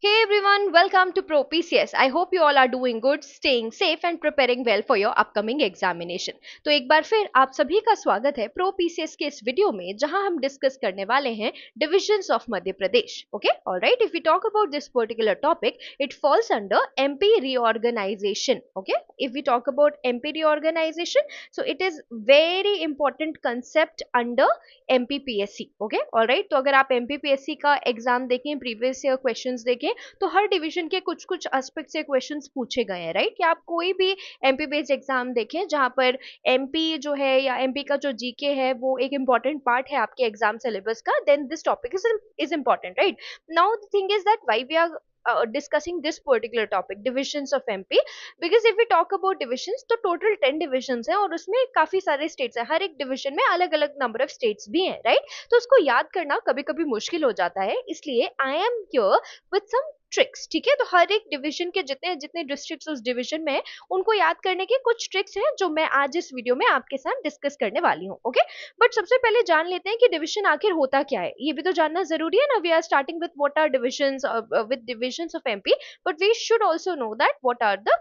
Hey everyone, welcome to Pro PCS. I hope you all are doing good, staying safe and preparing well for your upcoming examination. तो एक बार फिर आप सभी का स्वागत है प्रो पीसीएस के इस वीडियो में जहां हम डिस्कस करने वाले हैं divisions of Madhya Pradesh. Okay, alright. If you talk about this particular topic, it falls under MP reorganization. Okay, if we talk about MP reorganization, so it is very important concept under MPPSC. Okay, alright. तो अगर आप MPPSC का exam देखें, previous year questions देखें, तो हर division के कुछ कुछ एस्पेक्ट से क्वेश्चंस पूछे गए हैं, राइट. कि आप कोई भी एमपी बेस्ड एग्जाम देखें जहां पर एमपी जो है या एमपी का जो जीके है वो एक इंपॉर्टेंट पार्ट है आपके एग्जाम सिलेबस का, then this topic is important, right. Now the thing is that why we are discussing this particular topic, divisions of MP, because if we talk about divisions तो total 10 divisions हैं और उसमें काफी सारे states हैं. हर एक division में अलग अलग number of states भी हैं, right. तो उसको याद करना कभी कभी मुश्किल हो जाता है, इसलिए I am here with some tricks. ठीक है, तो हर एक डिवीजन के जितने जितने डिस्ट्रिक्ट्स उस डिवीजन में है उनको याद करने के कुछ ट्रिक्स हैं जो मैं आज इस वीडियो में आपके साथ डिस्कस करने वाली हूँ. ओके, बट सबसे पहले जान लेते हैं कि डिवीजन आखिर होता क्या है. ये भी तो जानना जरूरी है ना. We are starting with what are divisions, with divisions of MP, but we should also know that what are the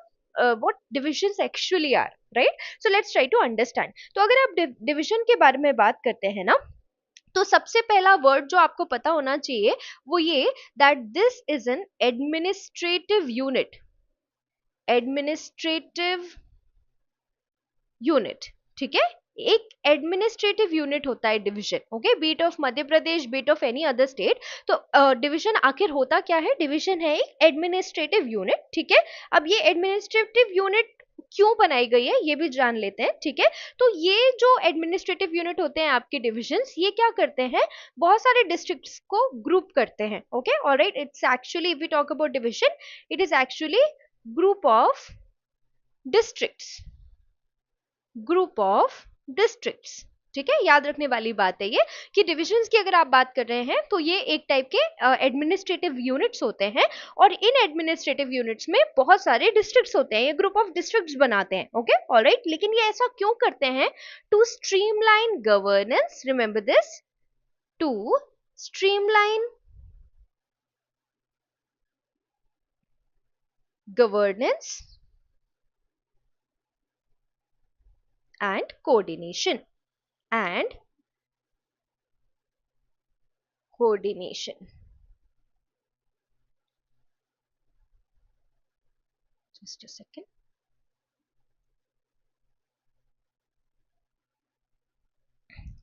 what divisions actually are, right. So let's try to understand. तो अगर आप डिविजन के बारे में बात करते हैं ना, तो सबसे पहला वर्ड जो आपको पता होना चाहिए वो ये that this is an administrative unit. Administrative unit, ठीक है. एक एडमिनिस्ट्रेटिव यूनिट होता है division. Okay, beat of Madhya Pradesh, beat of any other state. तो डिवीजन आखिर होता क्या है? डिवीजन है एक एडमिनिस्ट्रेटिव यूनिट, ठीक है. अब ये एडमिनिस्ट्रेटिव यूनिट क्यों बनाई गई है ये भी जान लेते हैं, ठीक है. तो ये जो एडमिनिस्ट्रेटिव यूनिट होते हैं आपके डिविजन्स, ये क्या करते हैं? बहुत सारे डिस्ट्रिक्ट्स को ग्रुप करते हैं. Okay, alright. It's actually, if we talk about division, it is actually group of districts. Group of districts, ठीक है. याद रखने वाली बात है ये कि डिविजन्स की अगर आप बात कर रहे हैं तो ये एक टाइप के एडमिनिस्ट्रेटिव यूनिट्स होते हैं और इन एडमिनिस्ट्रेटिव यूनिट्स में बहुत सारे डिस्ट्रिक्ट्स होते हैं. ये ग्रुप ऑफ डिस्ट्रिक्ट्स बनाते हैं. Okay, alright. लेकिन ये ऐसा क्यों करते हैं? To streamline governance. Remember this, to streamline governance and coordination. Just a second.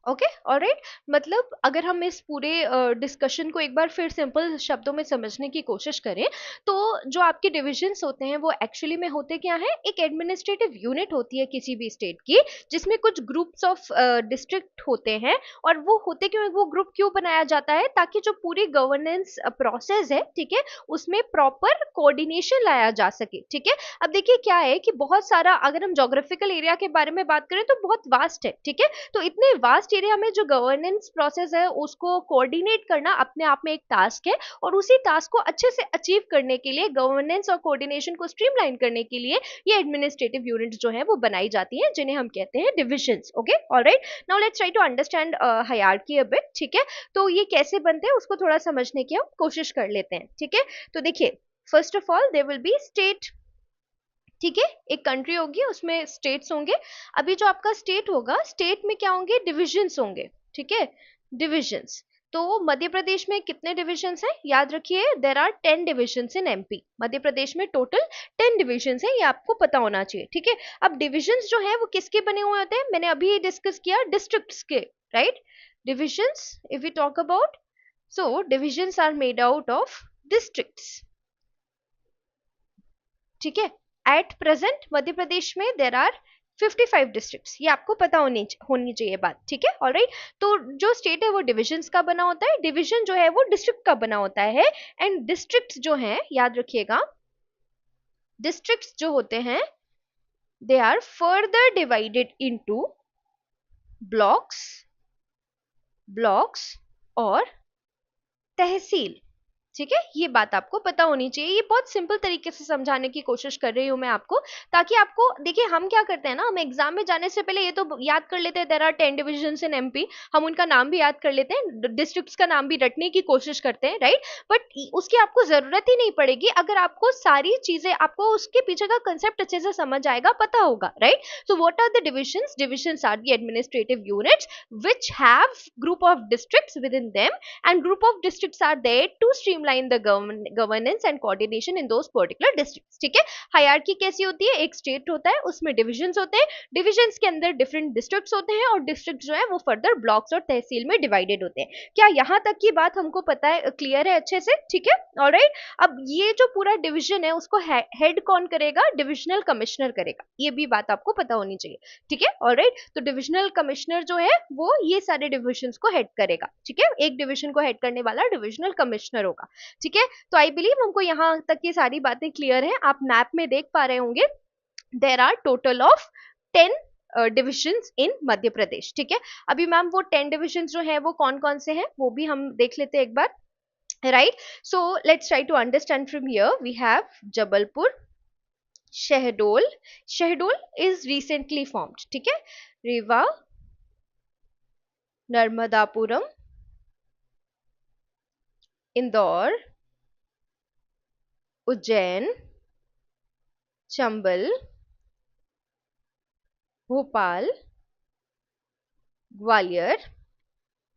Okay, alright. मतलब अगर हम इस पूरे डिस्कशन को एक बार फिर सिंपल शब्दों में समझने की कोशिश करें तो जो आपके डिविजन्स होते हैं वो एक्चुअली में होते क्या है? एक एडमिनिस्ट्रेटिव यूनिट होती है किसी भी स्टेट की जिसमें कुछ ग्रुप्स ऑफ डिस्ट्रिक्ट होते हैं. और वो होते क्यों, वो ग्रुप क्यों बनाया जाता है? ताकि जो पूरी गवर्नेंस प्रोसेस है, ठीक है, उसमें प्रॉपर कोऑर्डिनेशन लाया जा सके. ठीक है. अब देखिए क्या है कि बहुत सारा, अगर हम जोग्राफिकल एरिया के बारे में बात करें तो बहुत वास्ट है, ठीक है. तो इतने वास्ट एरिया में जो गवर्नेंस प्रोसेस है उसको कोऑर्डिनेट करना अपने आप में एक टास्क है और उसी टास्क को अच्छे से अचीव करने के लिए, गवर्नेंस और कोऑर्डिनेशन को स्ट्रीमलाइन करने के लिए ये एडमिनिस्ट्रेटिव यूनिट्स जो है वो बनाई जाती हैं जिन्हें हम कहते हैं divisions. Okay, alright. Now let's try to understand hierarchy a bit, ठीक है. तो ये कैसे बनते हैं उसको थोड़ा समझने की हम कोशिश कर लेते हैं, ठीक है. तो देखिए, first of all there will be state, ठीक है. एक कंट्री होगी, उसमें स्टेट्स होंगे. अभी जो आपका स्टेट होगा, स्टेट में क्या होंगे? डिविजन्स होंगे, ठीक है, डिविजन्स. तो मध्य प्रदेश में कितने डिविजन्स हैं? याद रखिए, there are 10 divisions in MP. Madhya Pradesh में टोटल 10 डिविजन्स हैं, ये आपको पता होना चाहिए, ठीक है. अब डिविजन्स जो है वो किसके बने हुए होते हैं? मैंने अभी डिस्कस किया डिस्ट्रिक्ट्स के, right. Divisions, if we talk about, so divisions are made out of districts, ठीक है. एट प्रेजेंट मध्य प्रदेश में देर आर 55 डिस्ट्रिक्ट्स. ये आपको पता होनी चाहिए बात, ठीक है. ऑलराइट. तो जो स्टेट है वो डिविजन्स का बना होता है, डिवीजन जो है वो डिस्ट्रिक्ट का बना होता है. एंड डिस्ट्रिक्ट्स जो हैं, याद रखिएगा, डिस्ट्रिक्ट्स जो होते हैं they are further divided into blocks और तहसील, ठीक है, ये बात आपको पता होनी चाहिए। ये बहुत सिंपल तरीके से समझाने की कोशिश कर रही हूँ मैं आपको, ताकि आपको देखिए हम क्या करते हैं ना, हम एग्जाम में जाने से पहले ये तो याद कर लेते हैं there are 10 divisions in MP, हम उनका नाम भी याद कर लेते हैं, डिस्ट्रिक्ट्स का नाम भी रटने की कोशिश करते हैं, राइट। बट उसकी आपको जरूरत ही नहीं पड़ेगी अगर आपको सारी चीजें, आपको उसके पीछे का कंसेप्ट अच्छे से समझ आएगा, पता होगा, right. So what are the divisions? Divisions are the administrative units which have group of districts within them, and group of districts are there to streamline the governance and coordination in those particular districts, ठीक है। Hierarchy कैसी होती है? एक state होता है, उसमें divisions होते हैं, डिविजन्स के अंदर डिफरेंट डिस्ट्रिक्ट्स होते हैं, और डिस्ट्रिक्ट जो है वो फर्दर ब्लॉक्स और तहसील में डिवाइडेड होते हैं। क्या यहाँ तक की बात हमको पता है, क्लियर है अच्छे से? ठीक है, ऑलराइट। अब ये जो पूरा डिविजन है उसको हेड कौन करेगा? डिविजनल कमिश्नर करेगा, ये भी बात आपको पता होनी चाहिए, ठीक है, ऑलराइट। तो डिविजनल कमिश्नर जो है वो ये सारे डिविजन्स को हेड करेगा, ठीक है। एक डिवीजन को हेड करने वाला डिविजनल कमिश्नर होगा, ठीक है। तो आई बिलीव हमको यहाँ तक की सारी बातें क्लियर है। आप मैप में देख पा रहे होंगे there are total of 10 divisions in Madhya Pradesh, ठीक है। अभी मैम वो 10 डिविजन्स जो है वो कौन कौन से हैं वो भी हम देख लेते हैं एक बार, right. So let's try to understand from here. We have Jabalpur, Shahdol, Shahdol is recently formed, ठीक है, रीवा, नर्मदापुरम, इंदौर, उज्जैन, चंबल, भोपाल, ग्वालियर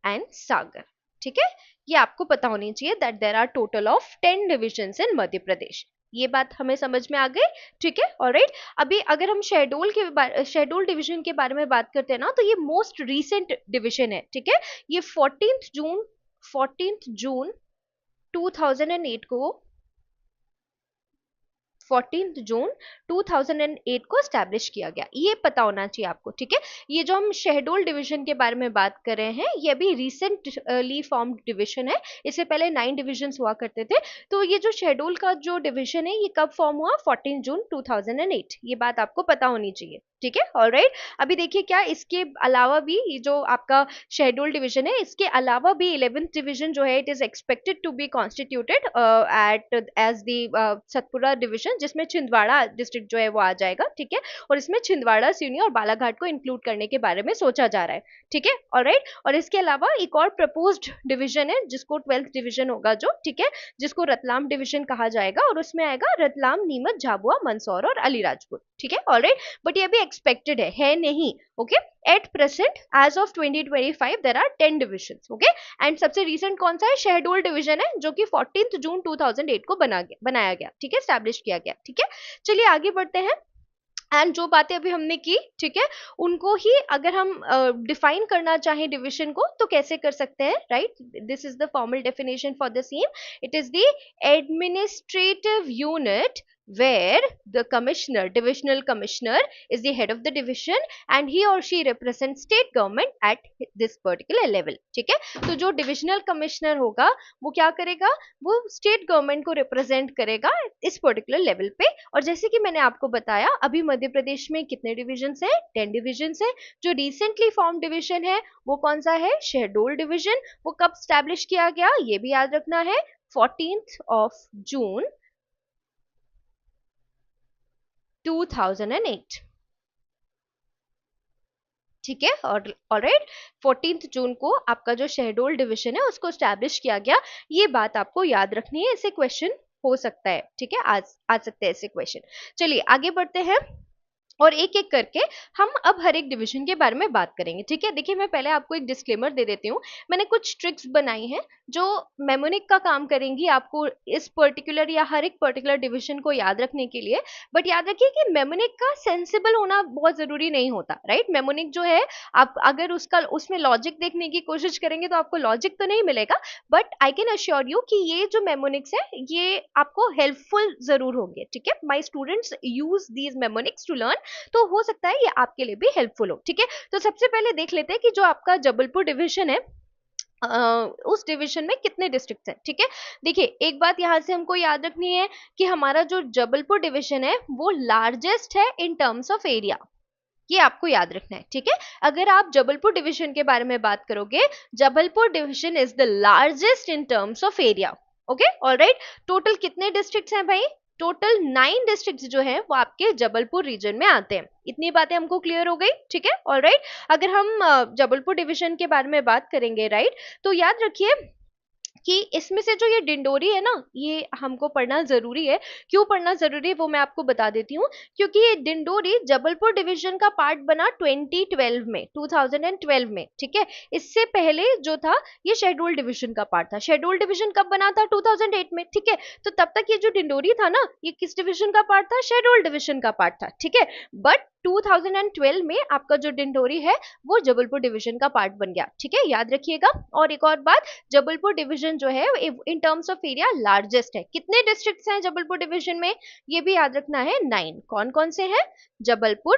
एंड सागर, ठीक है। ये आपको पता होनी चाहिए that there are total of 10 divisions in Madhya Pradesh. ये बात हमें समझ में आ गई, ठीक है, ऑलराइट। अभी अगर हम शहडोल डिवीजन के बारे में बात करते हैं ना, तो ये मोस्ट रीसेंट डिवीजन है, ठीक है। ये 14 जून 2008 को 14 जून 2008 को स्टैब्लिश किया गया, ये पता होना चाहिए आपको, ठीक है। ये जो हम शहडोल डिवीजन के बारे में बात कर रहे हैं, ये अभी रिसेंटली फॉर्म्ड डिवीजन है, इससे पहले 9 डिविजन्स हुआ करते थे। तो ये जो शहडोल का जो डिवीजन है ये कब फॉर्म हुआ? 14 जून 2008, ये बात आपको पता होनी चाहिए, ठीक है, ऑलराइट। अभी देखिए क्या इसके अलावा भी ये जो आपका शहडोल डिवीजन है, इसके अलावा भी 11th डिवीजन जो है it is expected to be constituted at as the Satpura division, जिसमें छिंदवाड़ा डिस्ट्रिक्ट जो है वो आ जाएगा, ठीक है। और इसमें छिंदवाड़ा, सिवनी और बालाघाट को इंक्लूड करने के बारे में सोचा जा रहा है, ठीक है, ऑलराइट। और इसके अलावा एक और प्रपोज्ड डिवीजन है जिसको 12th डिवीजन होगा जो, ठीक है, जिसको रतलाम डिवीजन कहा जाएगा, और उसमें आएगा रतलाम, नीमच, झाबुआ, मंदसौर और अलीराजपुर, ठीक है, ऑलराइट। बट ये भी एक्सपेक्टेड है नहीं, okay. At present as of 2025 there are 10 divisions, okay. And सबसे रीसेंट कौन सा है? शहडोल डिवीजन है, जो कि 14 जून 2008 को बनाया गया, ठीक है, स्टैब्लिश किया गया, ठीक है। चलिए आगे बढ़ते हैं। एंड जो बातें अभी हमने की, ठीक है, उनको ही अगर हम डिफाइन करना चाहें डिवीजन को तो कैसे कर सकते हैं, right. This is the formal definition for the same. It is the administrative unit where the commissioner, divisional commissioner, is the head of the division and he or she represents state government at this particular level, ठीक है। तो जो divisional commissioner होगा वो क्या करेगा? वो state government को represent करेगा इस particular level पे। और जैसे कि मैंने आपको बताया अभी मध्य प्रदेश में कितने divisions हैं? 10 divisions हैं। जो recently formed division है वो कौन सा है? शहडोल division। वो कब establish किया गया ये भी याद रखना है, 14th of June 2008, ठीक है, और ऑलराइट 14 जून को आपका जो शहडोल डिवीजन है उसको स्टैब्लिश किया गया। ये बात आपको याद रखनी है, ऐसे क्वेश्चन हो सकता है, ठीक है, आ सकते हैं ऐसे क्वेश्चन। चलिए आगे बढ़ते हैं और एक एक करके हम अब हर एक डिवीजन के बारे में बात करेंगे, ठीक है। देखिए मैं पहले आपको एक डिस्क्लेमर दे देती हूँ, मैंने कुछ ट्रिक्स बनाई हैं जो मेमोनिक का काम करेंगी आपको इस पर्टिकुलर या हर एक पर्टिकुलर डिवीजन को याद रखने के लिए। बट याद रखिए कि मेमोनिक का सेंसिबल होना बहुत जरूरी नहीं होता, राइट। मेमोनिक जो है आप अगर उसमें लॉजिक देखने की कोशिश करेंगे तो आपको लॉजिक तो नहीं मिलेगा, but I can assure you कि ये जो मेमोनिक्स है ये आपको हेल्पफुल जरूर होंगे, ठीक है। My students use these mnemonics to learn, तो हो सकता है ये आपके लिए भी हेल्पफुल हो, ठीक है। तो सबसे पहले देख लेते हैं कि जो आपका जबलपुर डिवीजन है उस डिवीजन में कितने डिस्ट्रिक्ट हैं, ठीक है। देखिए एक बात यहां से हमको याद रखनी है कि हमारा जो जबलपुर डिवीजन है वो लार्जेस्ट है इन टर्म्स ऑफ एरिया, ये आपको याद रखना है, ठीक है। अगर आप जबलपुर डिवीजन के बारे में बात करोगे, Jabalpur division is the largest in terms of area, okay alright. Total कितने डिस्ट्रिक्ट्स हैं भाई? टोटल 9 डिस्ट्रिक्ट्स जो हैं वो आपके जबलपुर रीजन में आते हैं। इतनी बातें हमको क्लियर हो गई, ठीक है ऑलराइट। अगर हम जबलपुर डिवीजन के बारे में बात करेंगे, राइट, तो याद रखिए कि इसमें से जो ये डिंडोरी है ना, ये हमको पढ़ना जरूरी है। क्यों पढ़ना जरूरी है वो मैं आपको बता देती हूँ। क्योंकि ये डिंडोरी जबलपुर डिवीजन का पार्ट बना 2012 में, 2012 में, ठीक है। इससे पहले जो था ये शेड्यूल डिवीजन का पार्ट था। शेड्यूल डिवीजन कब बना था? 2008 में, ठीक है। तो तब तक ये जो डिंडोरी था ना, ये किस डिवीजन का पार्ट था? शेड्यूल डिवीजन का पार्ट था, ठीक है। बट 2012 में आपका जो डिंडोरी है वो जबलपुर डिवीजन का पार्ट बन गया, ठीक है, याद रखिएगा। और एक और बात, जबलपुर डिवीजन जो है in terms of area largest है। कितने डिस्ट्रिक्ट्स हैं जबलपुर डिवीजन में? ये भी याद रखना है, 9। कौन कौन से हैं? जबलपुर,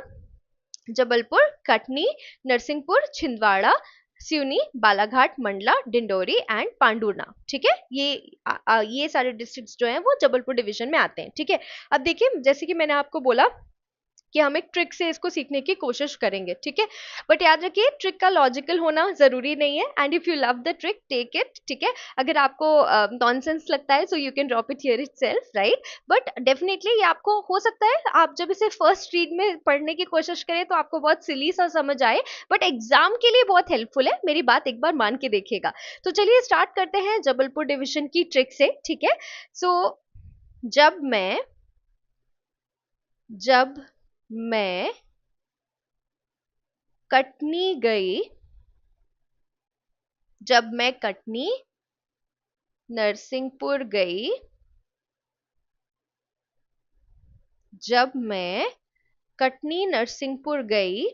जबलपुर, कटनी, नरसिंहपुर, छिंदवाड़ा, सिवनी, बालाघाट, मंडला, डिंडोरी एंड पांडुर्ना, ठीक है। ये सारे डिस्ट्रिक्ट्स जो हैं वो जबलपुर डिवीजन में आते हैं, ठीक है। अब देखिए, जैसे कि मैंने आपको बोला कि हम एक ट्रिक से इसको सीखने की कोशिश करेंगे, ठीक है। बट याद रखिए, ट्रिक का लॉजिकल होना जरूरी नहीं है। And if you love the trick, take it, ठीक है। अगर आपको नॉनसेंस लगता है, so you can drop it here itself, right. But definitely ये आपको हो सकता है, आप जब इसे फर्स्ट रीड में पढ़ने की कोशिश करें तो आपको बहुत सिली सा समझ आए, बट एग्जाम के लिए बहुत हेल्पफुल है। मेरी बात एक बार मान के देखिएगा। तो चलिए स्टार्ट करते हैं जबलपुर डिवीजन की ट्रिक से, ठीक है। सो जब मैं कटनी गई, जब मैं कटनी नरसिंहपुर गई, जब मैं कटनी नरसिंहपुर गई,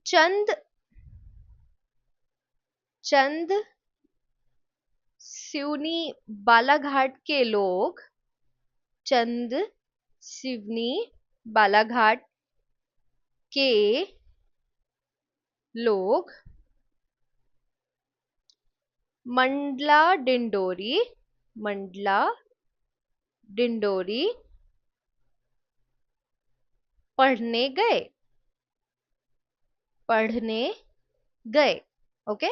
चंद सिवनी बालाघाट के लोग, चंद सिवनी बालाघाट के लोग मंडला डिंडोरी पढ़ने गए। ओके,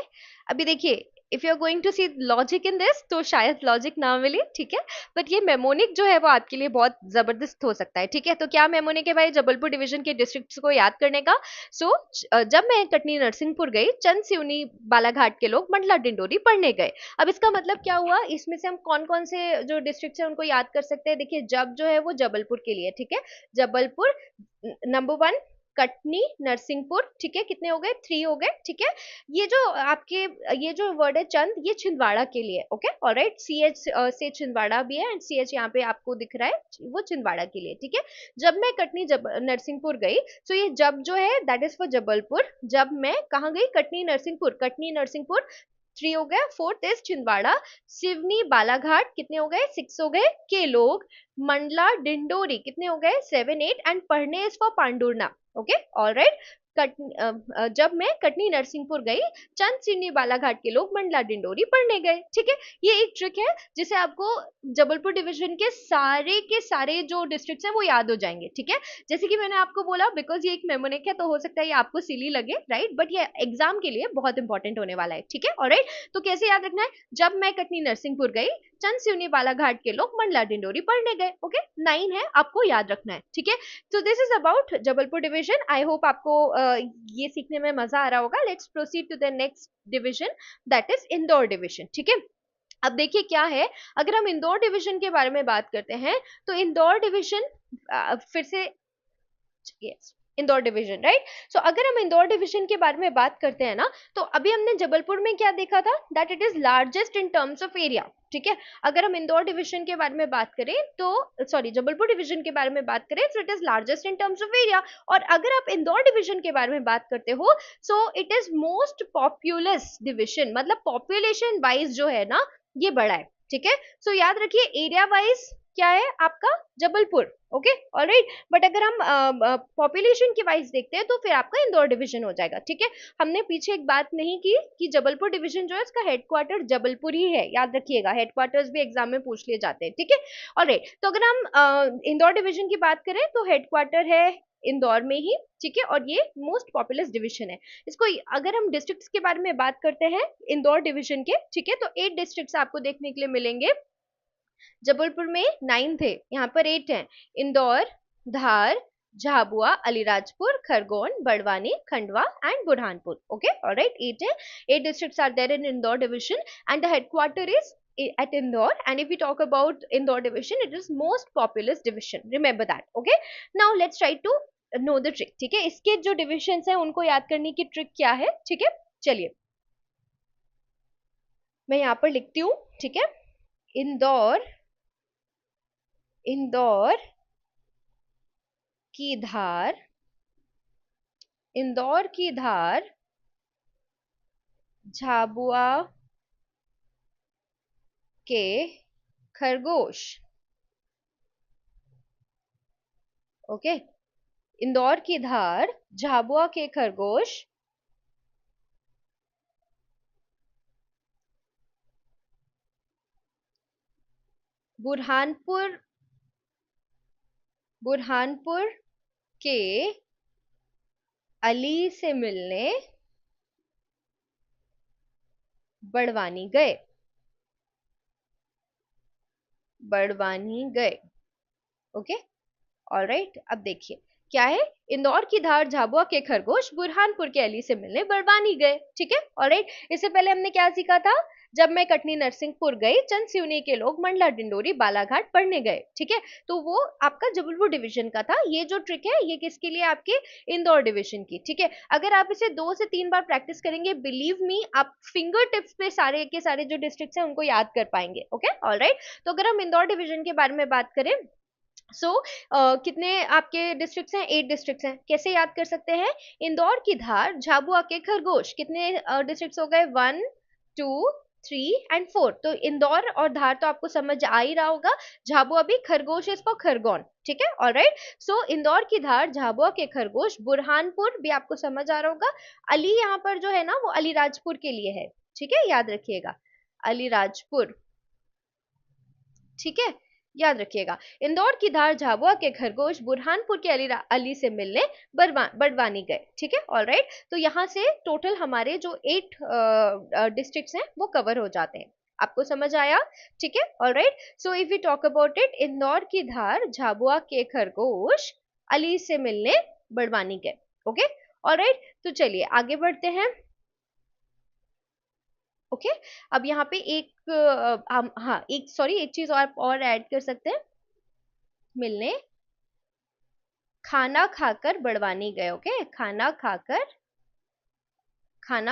अभी देखिए, if you are going to see logic in this, तो शायद लॉजिक ना मिले, ठीक है। बट ये मेमोनिक जो है वो आपके लिए बहुत जबरदस्त हो सकता है, ठीक है। तो क्या मेमोनिक है भाई? जबलपुर डिवीजन के डिस्ट्रिक्ट्स को याद करने का। सो जब मैं कटनी नरसिंहपुर गई, चंद सिवनी बालाघाट के लोग मंडला डिंडोरी पढ़ने गए। अब इसका मतलब क्या हुआ? इसमें से हम कौन कौन से जो डिस्ट्रिक्ट है उनको याद कर सकते हैं। देखिए, जब जो है वो जबलपुर के लिए, ठीक है। जबलपुर नंबर 1, कटनी नरसिंहपुर, ठीक है, कितने हो गए? 3 हो गए, ठीक है। ये जो आपके, ये जो वर्ड है चंद, ये छिंदवाड़ा के लिए, ओके ऑलराइट। CH से छिंदवाड़ा भी है, एंड CH यहाँ पे आपको दिख रहा है, वो छिंदवाड़ा के लिए, ठीक है। जब मैं कटनी नरसिंहपुर गई, तो ये जब जो है दैट इज फॉर जबलपुर। जब मैं कहाँ गई? कटनी नरसिंहपुर 3 हो गए। 4th is Chhindwara. सिवनी बालाघाट कितने हो गए? 6 हो गए। के लोग मंडला डिंडोरी कितने हो गए? 7 8। एंड पढ़ने is for Pandhurna, okay alright. जब मैं कटनी नरसिंहपुर गई, चंद सिवनी बालाघाट के लोग मंडला डिंडोरी पढ़ने गए, ठीक है। ये एक ट्रिक है जिसे आपको जबलपुर डिवीजन के सारे जो डिस्ट्रिक्ट्स हैं वो याद हो जाएंगे, ठीक है। जैसे कि मैंने आपको बोला, बिकॉज ये एक मेमोनिक है तो हो सकता है ये आपको सिली लगे, राइट, बट ये एग्जाम के लिए बहुत इंपॉर्टेंट होने वाला है, ठीक है ऑलराइट। तो कैसे याद रखना है? जब मैं कटनी नरसिंहपुर गई, चंद सिवनी बालाघाट के लोग मंडला डिंडोरी पढ़ने गए, ओके। 9 है, आपको याद रखना है, ठीक है। तो this is about Jabalpur division. I hope आपको ये सीखने में मजा आ रहा होगा। Let's proceed to the next division, that is Indore division, ठीक है। अब देखिए क्या है, अगर हम इंदौर डिवीजन के बारे में बात करते हैं, तो इंदौर डिवीजन फिर से, यस, इंदौर डिवीजन, राइट। सो अगर हम इंदौर डिवीजन के बारे में बात करते हैं ना, तो अभी हमने जबलपुर में क्या देखा था? That it is largest in terms of area, ठीक है। अगर हम इंदौर डिवीजन के बारे में बात करें तो, सॉरी, जबलपुर डिवीजन के बारे में बात करें तो it is largest in terms of area. और अगर आप इंदौर डिवीजन के बारे में बात करते हो, so it is most populous division, मतलब पॉपुलेशन वाइज जो है ना, ये बड़ा है, ठीक है। सो याद रखिए, एरिया वाइज क्या है आपका? Jabalpur, okay alright. बट अगर हम पॉपुलेशन की वाइज देखते हैं तो फिर आपका इंदौर डिवीजन हो जाएगा, ठीक है। हमने पीछे एक बात नहीं की कि जबलपुर डिवीजन जो है उसका हेडक्वार्टर जबलपुर ही है, याद रखिएगा। हेडक्वार्टर्स भी एग्जाम में पूछ लिए जाते हैं, ठीक है ऑलराइट। तो अगर हम इंदौर डिवीजन की बात करें तो हेडक्वार्टर है इंदौर में ही, ठीक है, और ये मोस्ट पॉपुलस डिवीजन है। इसको अगर हम डिस्ट्रिक्ट्स के बारे में बात करते हैं इंदौर डिवीजन के, ठीक है, तो 8 डिस्ट्रिक्ट्स आपको देखने के लिए मिलेंगे। जबलपुर में 9 थे, यहाँ पर 8 हैं। Indore, Dhar, Jhabua, Alirajpur, Khargone, Barwani, Khandwa and Burhanpur. Okay, alright, 8 है। 8 districts are there in Indore division and the headquarter is at Indore, and if we talk about Indore division, it is most populous division, remember that. Okay, now let's try to know the trick. ठीक है, इसके जो divisions हैं उनको याद करने की trick क्या है, ठीक है, चलिए मैं यहाँ पर लिखती हूँ, ठीक है। इंदौर, इंदौर की धार, इंदौर की धार, झाबुआ के खरगोश। ओके, इंदौर की धार, झाबुआ के खरगोश, बुरहानपुर, बुरहानपुर के अली से मिलने बड़वानी गए, बड़वानी गए। ओके, ऑलराइट, अब देखिए क्या है, इंदौर की धार, झाबुआ के खरगोश, बुरहानपुर के अली से मिलने बड़वानी गए, ठीक है, ऑलराइट। इससे पहले हमने क्या सीखा था, जब मैं कटनी नरसिंहपुर गई, चंद सिवनी के लोग मंडला डिंडोरी बालाघाट पढ़ने गए, ठीक है, तो वो आपका जबलपुर डिवीजन का था। ये जो ट्रिक है ये किसके लिए, आपके इंदौर डिवीजन की, ठीक है। अगर आप इसे 2 से 3 बार प्रैक्टिस करेंगे, बिलीव मी, आप फिंगर टिप्स पे सारे के सारे जो डिस्ट्रिक्ट्स हैं उनको याद कर पाएंगे। ओके, ऑलराइट, तो अगर हम इंदौर डिवीजन के बारे में बात करें, कितने आपके डिस्ट्रिक्ट्स हैं, 8 डिस्ट्रिक्ट्स हैं। कैसे याद कर सकते हैं, इंदौर की धार, झाबुआ के खरगोश, कितने डिस्ट्रिक्ट्स हो गए, 1 2 3 एंड 4। तो इंदौर और धार तो आपको समझ आ ही रहा होगा, झाबुआ भी, खरगोश इसको खरगोन, ठीक है, ऑलराइट। सो इंदौर की धार, झाबुआ के खरगोश, बुरहानपुर भी आपको समझ आ रहा होगा। अली यहाँ पर जो है ना वो अलीराजपुर के लिए है, ठीक है, याद रखिएगा, अलीराजपुर, ठीक है, याद रखिएगा। इंदौर की धार, झाबुआ के खरगोश, बुरहानपुर के अली से मिलने बड़वानी गए, ठीक है, ऑलराइट। तो यहाँ से टोटल हमारे जो 8 डिस्ट्रिक्ट्स हैं वो कवर हो जाते हैं। आपको समझ आया, ठीक है, alright. So if we talk about it, Indore की धार, झाबुआ के खरगोश, अली से मिलने बड़वानी गए। ओके, ऑलराइट, तो चलिए आगे बढ़ते हैं। ओके, अब यहाँ पे एक हम हाँ एक सॉरी एक चीज और ऐड कर सकते हैं, मिलने, खाना खाकर बड़वानी गए। ओके, खाना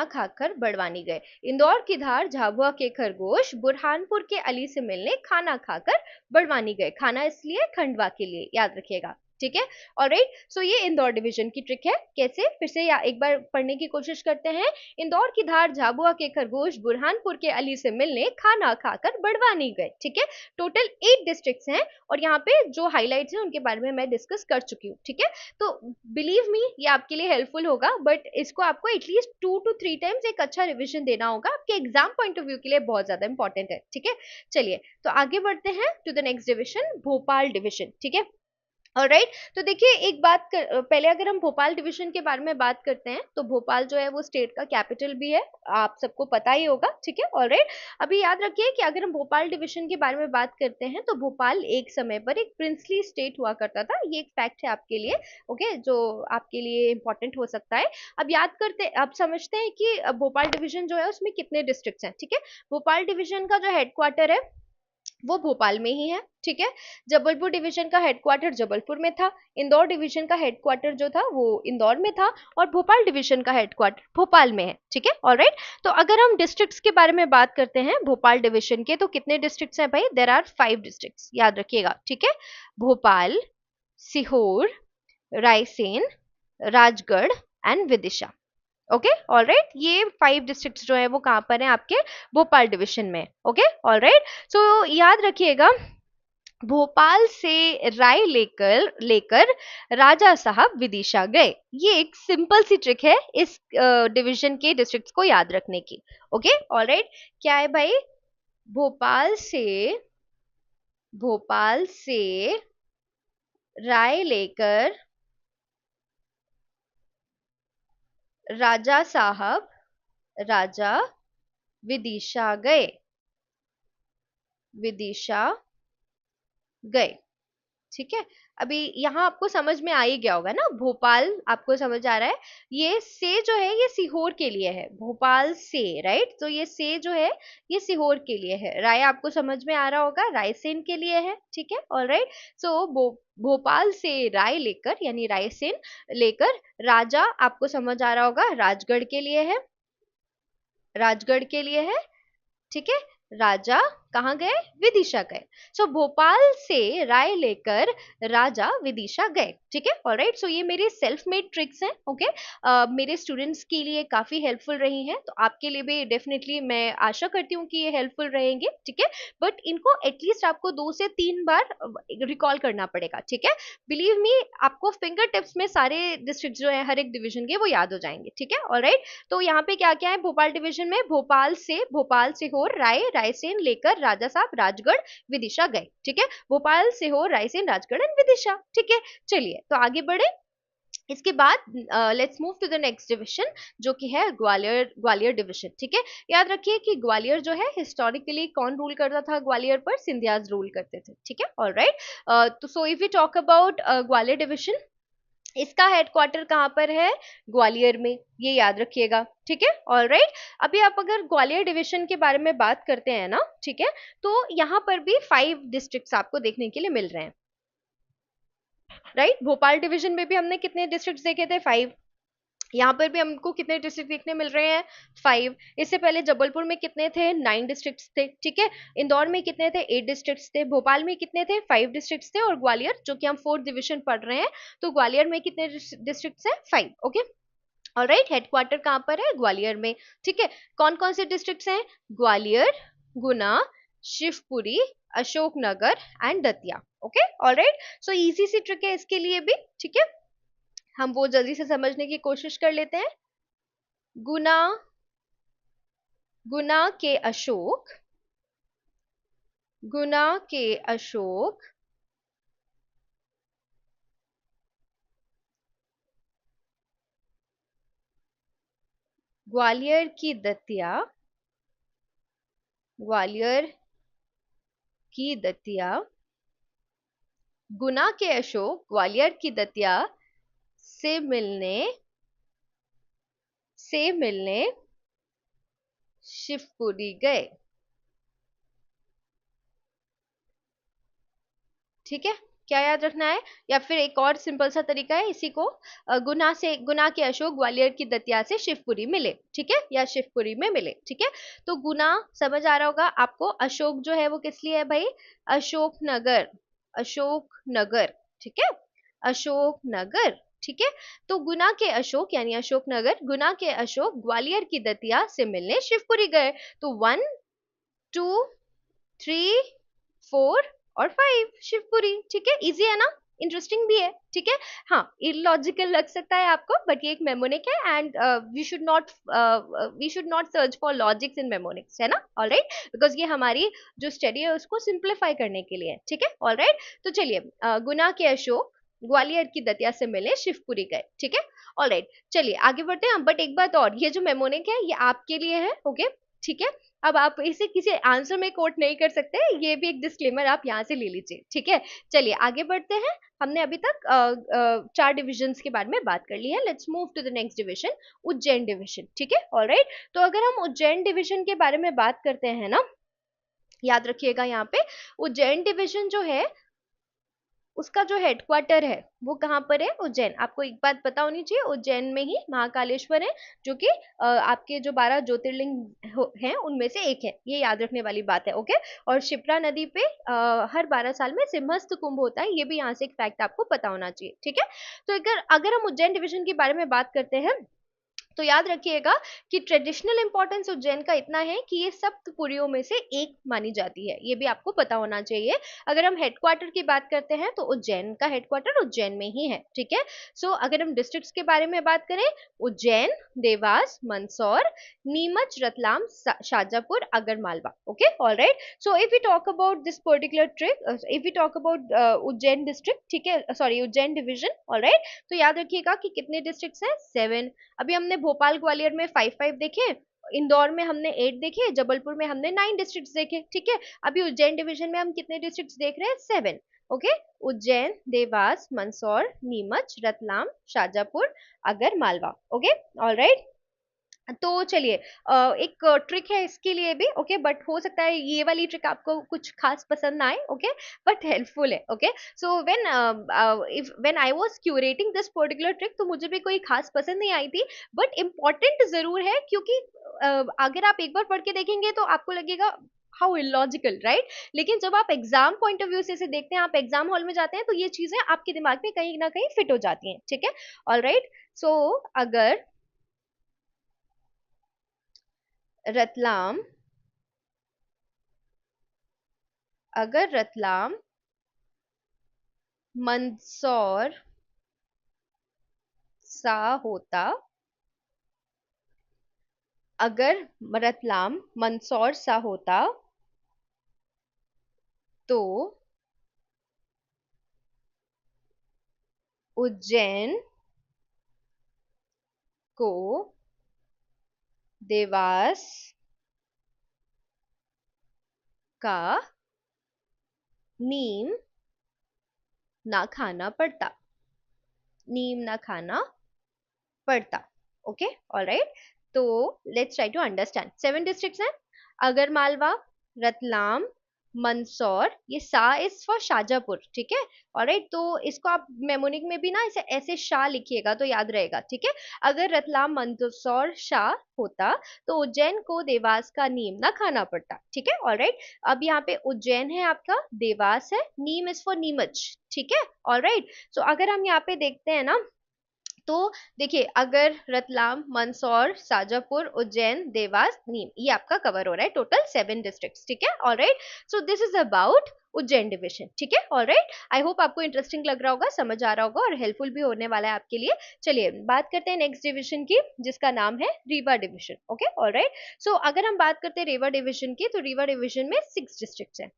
खाकर बड़वानी गए। इंदौर की धार, झाबुआ के खरगोश, बुरहानपुर के अली से मिलने खाना खाकर बड़वानी गए। खाना इसलिए खंडवा के लिए, याद रखिएगा, ठीक है, ऑलराइट। सो ये इंदौर डिवीजन की ट्रिक है। कैसे, फिर से या एक बार पढ़ने की कोशिश करते हैं। इंदौर की धार, झाबुआ के खरगोश, बुरहानपुर के अली से मिलने खाना खाकर बड़वानी गए, ठीक है। टोटल 8 डिस्ट्रिक्ट्स हैं और यहाँ पे जो हाईलाइट्स हैं उनके बारे में मैं डिस्कस कर चुकी हूँ, ठीक है। तो बिलीव मी ये आपके लिए हेल्पफुल होगा, बट इसको आपको एटलीस्ट 2 to 3 टाइम्स एक अच्छा रिविजन देना होगा, आपके एग्जाम पॉइंट ऑफ व्यू के लिए बहुत ज्यादा इंपॉर्टेंट है, ठीक है। चलिए तो आगे बढ़ते हैं to the next division, Bhopal division, ठीक है, ऑलराइट। तो देखिए एक बात पहले अगर हम भोपाल डिवीजन के बारे में बात करते हैं, तो भोपाल जो है वो स्टेट का कैपिटल भी है, आप सबको पता ही होगा, ठीक है, ऑलराइट। अभी याद रखिए कि अगर हम भोपाल डिवीजन के बारे में बात करते हैं तो भोपाल एक समय पर एक प्रिंसली स्टेट हुआ करता था, ये एक फैक्ट है आपके लिए, ओके, जो आपके लिए इंपॉर्टेंट हो सकता है। अब याद करते, अब समझते हैं कि भोपाल डिवीजन जो है उसमें कितने डिस्ट्रिक्ट्स हैं, ठीक है। भोपाल डिवीजन का जो हेडक्वार्टर है वो भोपाल में ही है, ठीक है। जबलपुर डिवीजन का हेडक्वार्टर जबलपुर में था, इंदौर डिवीजन का हेडक्वार्टर जो था वो इंदौर में था, और भोपाल डिवीजन का हेडक्वार्टर भोपाल में है, ठीक है, ऑलराइट। तो अगर हम डिस्ट्रिक्ट्स के बारे में बात करते हैं भोपाल डिवीजन के, तो कितने डिस्ट्रिक्ट्स हैं भाई, देयर आर 5 डिस्ट्रिक्ट्स, याद रखिएगा, ठीक है। Bhopal, Sehore, Raisen, Rajgarh and Vidisha. Okay, alright, ये 5 डिस्ट्रिक्ट्स जो है वो कहां पर है, आपके भोपाल डिवीजन में। ओके, ऑलराइट, सो याद रखिएगा, भोपाल से राय लेकर लेकर राजा साहब विदिशा गए। ये एक सिंपल सी ट्रिक है इस डिवीजन के डिस्ट्रिक्ट्स को याद रखने की। ओके, ऑलराइट, क्या है भाई, भोपाल से राय लेकर राजा साहब राजा विदिशा गए, विदिशा गए। ठीक है, अभी यहाँ आपको समझ में आ ही गया होगा ना, भोपाल आपको समझ आ रहा है। ये से जो है ये सीहोर के लिए है, भोपाल से, राइट। तो ये से जो है ये सीहोर के लिए है। राय आपको समझ में आ रहा होगा, रायसेन के लिए है। ठीक है, ऑलराइट। सो भोपाल से राय लेकर यानी रायसेन लेकर, राजा आपको समझ आ रहा होगा राजगढ़ के लिए है, राजगढ़ के लिए है। ठीक है, राजा कहाँ गए, विदिशा गए। सो भोपाल से राय लेकर राजा विदिशा गए। ठीक है, ऑलराइट। सो ये मेरे सेल्फ मेड ट्रिक्स हैं, ओके। मेरे स्टूडेंट्स के लिए काफी हेल्पफुल रही हैं, तो आपके लिए भी डेफिनेटली मैं आशा करती हूँ कि ये हेल्पफुल रहेंगे। ठीक है, बट इनको एटलीस्ट आपको 2 से 3 बार रिकॉल करना पड़ेगा। ठीक है, बिलीव मी, आपको फिंगर टिप्स में सारे डिस्ट्रिक्ट जो है हर एक डिवीजन के वो याद हो जाएंगे। ठीक है, ऑलराइट। तो यहाँ पे क्या क्या है भोपाल डिवीजन में, भोपाल सीहोर रायसेन लेकर राजा साहब राजगढ़ विदिशा गए। ठीक है, भोपाल सीहोर रायसेन राजगढ़ एंड विदिशा। ठीक है, चलिए तो आगे बढ़े। इसके बाद let's move to the next division, जो कि है ग्वालियर डिवीजन। ठीक है, याद रखिए कि ग्वालियर जो है हिस्टोरिकली कौन रूल करता था ग्वालियर पर, सिंधियाज रूल करते थे। ठीक है, ऑलराइट। तो so if we talk about Gwalior division, इसका हेडक्वार्टर कहाँ पर है, ग्वालियर में, ये याद रखिएगा। ठीक है, ऑलराइट। अभी आप अगर ग्वालियर डिवीजन के बारे में बात करते हैं ना, ठीक है, तो यहाँ पर भी 5 डिस्ट्रिक्ट्स आपको देखने के लिए मिल रहे हैं, राइट। भोपाल डिवीजन में भी हमने कितने डिस्ट्रिक्ट्स देखे थे, 5। यहाँ पर भी हमको कितने डिस्ट्रिक्ट देखने मिल रहे हैं, 5। इससे पहले जबलपुर में कितने थे, 9 डिस्ट्रिक्ट्स थे। ठीक है, इंदौर में कितने थे, 8 डिस्ट्रिक्ट्स थे। भोपाल में कितने थे, 5 डिस्ट्रिक्ट्स थे। और ग्वालियर जो कि हम 4th डिवीजन पढ़ रहे हैं, तो ग्वालियर में कितने डिस्ट्रिक्ट्स हैं, 5। Okay, alright. हेडक्वार्टर कहाँ पर है, ग्वालियर में। ठीक है, कौन कौन से डिस्ट्रिक्ट्स हैं, Gwalior, Guna, Shivpuri, Ashoknagar and Datia. Okay, alright. So easy सी ट्रिक है इसके लिए भी। ठीक है, हम वो जल्दी से समझने की कोशिश कर लेते हैं। गुना, गुना के अशोक, गुना के अशोक, ग्वालियर की दतिया, ग्वालियर की दतिया, गुना के अशोक ग्वालियर की दतिया से मिलने, से मिलने शिवपुरी गए। ठीक है, क्या याद रखना है, या फिर एक और सिंपल सा तरीका है इसी को, गुना के अशोक ग्वालियर की दतिया से शिवपुरी मिले। ठीक है, या शिवपुरी में मिले। ठीक है, तो गुना समझ आ रहा होगा आपको, अशोक जो है वो किस लिए है भाई, अशोक नगर, अशोक नगर। ठीक है, अशोक नगर। ठीक है, तो गुना के अशोक यानी अशोक नगर, गुना के अशोक ग्वालियर की दतिया से मिलने शिवपुरी गए। तो 1 2 3 4 और 5 शिवपुरी। ठीक है, इजी है ना, इंटरेस्टिंग भी है। ठीक है, हाँ, इलॉजिकल लग सकता है आपको, बट ये एक मेमोनिक है and we should not search for logics in mnemonics, है ना, ऑलराइट, बिकॉज ये हमारी जो स्टडी है उसको सिंप्लीफाई करने के लिए है। ठीक है, ऑलराइट। तो चलिए, गुना के अशोक ग्वालियर की दतिया से मिले शिवपुरी गए। ठीक है, ऑलराइट। चलिए आगे बढ़ते हैं, बट एक बात और, ये जो मेमोनिक है ये आपके लिए है, ओके। ठीक है, अब आप इसे किसी आंसर में कोट नहीं कर सकते, ये भी एक डिस्क्लेमर आप यहाँ से ले लीजिए। ठीक है, चलिए आगे बढ़ते हैं। हमने अभी तक 4 डिविजन्स के बारे में बात कर ली है। Let's move to the next division, Ujjain division. ठीक है, ऑलराइट। तो अगर हम उज्जैन डिवीजन के बारे में बात करते हैं ना, याद रखिएगा यहाँ पे उज्जैन डिवीजन जो है उसका जो हेडक्वार्टर है वो कहाँ पर है, उज्जैन। आपको एक बात पता होनी चाहिए, उज्जैन में ही महाकालेश्वर है, जो कि आपके जो 12 ज्योतिर्लिंग हैं उनमें से एक है, ये याद रखने वाली बात है। ओके, और शिप्रा नदी पे हर 12 साल में सिंहस्थ कुंभ होता है, ये भी यहाँ से एक फैक्ट आपको पता होना चाहिए। ठीक है, तो अगर हम उज्जैन डिवीजन के बारे में बात करते हैं, तो याद रखिएगा कि ट्रेडिशनल इंपॉर्टेंस उज्जैन का इतना है कि ये सप्तपुरियों में से एक मानी जाती है, ये भी आपको पता होना चाहिए। अगर हम हेडक्वार्टर की बात करते हैं तो उज्जैन का हेडक्वार्टर उज्जैन में ही है। ठीक है, सो अगर हम डिस्ट्रिक्ट्स के बारे में बात करें, Ujjain, Dewas, Mandsaur, Neemuch, Ratlam, Shajapur, Agar Malwa. Okay, alright. So if we talk about this particular trick, if we talk about Ujjain district, ठीक है, सॉरी उज्जैन डिवीजन, ऑलराइट, तो याद रखिएगा कि कितने डिस्ट्रिक्ट्स हैं, 7। अभी हमने भोपाल ग्वालियर में 5-5 देखे, इंदौर में हमने 8 देखे, जबलपुर में हमने 9 डिस्ट्रिक्ट्स देखे, ठीक है। अभी उज्जैन डिवीजन में हम कितने डिस्ट्रिक्ट्स देख रहे हैं? 7। ओके, उज्जैन, देवास, मंदसौर, नीमच, रतलाम, शाजापुर, अगर मालवा। Okay, alright. तो चलिए, एक ट्रिक है इसके लिए भी, ओके, बट हो सकता है ये वाली ट्रिक आपको कुछ खास पसंद ना आए, ओके, बट हेल्पफुल है। Okay, so when I was curating this particular trick, तो मुझे भी कोई खास पसंद नहीं आई थी, बट इम्पॉर्टेंट जरूर है, क्योंकि अगर आप एक बार पढ़ के देखेंगे तो आपको लगेगा हाउ इलॉजिकल, राइट। लेकिन जब आप एग्जाम पॉइंट ऑफ व्यू से इसे देखते हैं, आप एग्जाम हॉल में जाते हैं, तो ये चीजें आपके दिमाग में कहीं ना कहीं फिट हो जाती हैं, ठीक है। ऑल राइट, सो अगर रतलाम अगर रतलाम मंदसौर सा होता अगर रतलाम मंदसौर सा होता तो उज्जैन को देवास का नीम ना खाना पड़ता, नीम ना खाना पड़ता। Okay, alright. तो let's try to understand. 7 districts हैं, अगर मालवा, रतलाम, मंदसौर, ये सा इज फॉर शाजापुर, ठीक है। ऑलराइट, तो इसको आप मेमोनिक में भी ना इसे ऐसे शाह लिखिएगा तो याद रहेगा, ठीक है। अगर रतलाम मंदसौर शाह होता तो उज्जैन को देवास का नीम ना खाना पड़ता, ठीक है। ऑलराइट, अब यहाँ पे उज्जैन है आपका, देवास है, नीम इज फॉर नीमच, ठीक है। ऑलराइट, सो अगर हम यहाँ पे देखते हैं ना, तो देखिए, अगर रतलाम, मंदसौर, शाजापुर, उज्जैन, देवास, नीम, ये आपका कवर हो रहा है, टोटल 7 डिस्ट्रिक्ट्स, ठीक है। Alright, so this is about Ujjain division, ठीक है। ऑलराइट, आई होप आपको इंटरेस्टिंग लग रहा होगा, समझ आ रहा होगा और हेल्पफुल भी होने वाला है आपके लिए। चलिए बात करते हैं नेक्स्ट डिवीजन की, जिसका नाम है रीवा डिवीजन। ओके, ऑलराइट, सो अगर हम बात करते हैं रीवा डिवीजन की, तो रीवा डिवीजन में 6 डिस्ट्रिक्ट्स हैं।